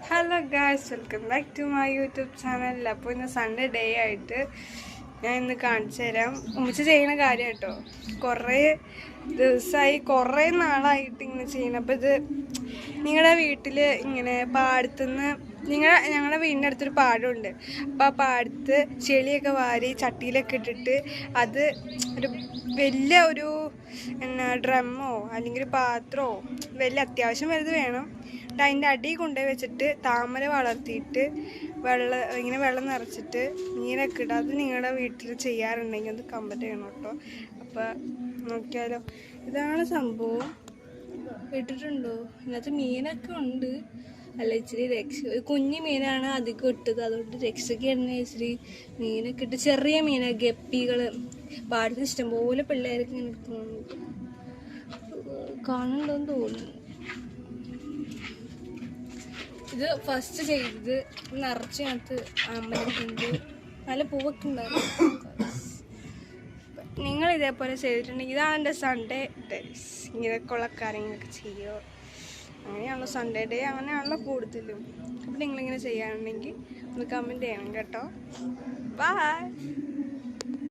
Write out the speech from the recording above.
Hello guys, welcome back to my YouTube channel. അപ്പോൾ ഇന്ന് Sunday day ആയിട്ട് ഞാൻ ഇന്ന് കാണിച്ചു തരാം ഉമ്മച്ചി ചെയ്യുന്ന കാര്യം കേട്ടോ. കുറേ ദിവസമായി, കുറേ നാളായിട്ട് ഇങ്ങനെ ചെയ്യണം. അപ്പോൾ ഇത് നിങ്ങളുടെ വീട്ടിൽ ഇങ്ങനെ പാടത്തുനിന്ന് ഞങ്ങളുടെ വീടിൻ്റെ അടുത്തൊരു പാടമുണ്ട്. അപ്പോൾ ആ പാടത്ത് ചെളിയൊക്കെ വാരി ചട്ടിയിലൊക്കെ ഇട്ടിട്ട് അത് ഒരു വലിയ ഒരു ഡ്രമ്മോ അല്ലെങ്കിൽ ഒരു പാത്രമോ വലിയ അത്യാവശ്യം വലുത് വേണം. അതിൻ്റെ അടി കൊണ്ടുപോയി വെച്ചിട്ട് താമര വളർത്തിയിട്ട് വെള്ളം നിറച്ചിട്ട് മീനൊക്കെ ഇടുക. അത് നിങ്ങളുടെ വീട്ടിൽ ചെയ്യാറുണ്ടെങ്കിൽ അത് കമൻറ്റ് ചെയ്യണം കേട്ടോ. അപ്പോൾ നോക്കിയാലോ, ഇതാണ് സംഭവം. ഇട്ടിട്ടുണ്ടോ? ഇതിനകത്ത് മീനൊക്കെ ഉണ്ട്. അല്ല, ഇച്ചിരി ഒരു കുഞ്ഞു മീനാണ് അധികം ഇട്ടത്, അതുകൊണ്ട് രക്ഷയ്ക്കാണ് ഇച്ചിരി മീനൊക്കെ ഇട്ട്. ചെറിയ മീനാണ്, ഗപ്പികൾ. പാടത്തിന് ഇഷ്ടംപോലെ പിള്ളേർക്ക് ഇങ്ങനെ എടുത്ത് കാണുന്നുണ്ടോന്ന് തോന്നുന്നു. ഇത് ഫസ്റ്റ് ചെയ്തത് നിറച്ചതിനകത്ത് അമ്പലത്തിൻ്റെ നല്ല പൂവൊക്കെ ഉണ്ടായിരുന്നു. നിങ്ങൾ ഇതേപോലെ ചെയ്തിട്ടുണ്ടെങ്കിൽ ഇതാണ് എൻ്റെ സൺഡേ ഡേയ്സ്. ഇങ്ങനെയൊക്കെയുള്ള കാര്യങ്ങളൊക്കെ ചെയ്യുമോ? അങ്ങനെയാണല്ലോ സൺഡേ ഡേ, അങ്ങനെയാണല്ലോ കൂടുതലും. അപ്പോൾ നിങ്ങളിങ്ങനെ ചെയ്യാനുണ്ടെങ്കിൽ ഒന്ന് കമൻറ്റ് ചെയ്യണം കേട്ടോ. ബൈ.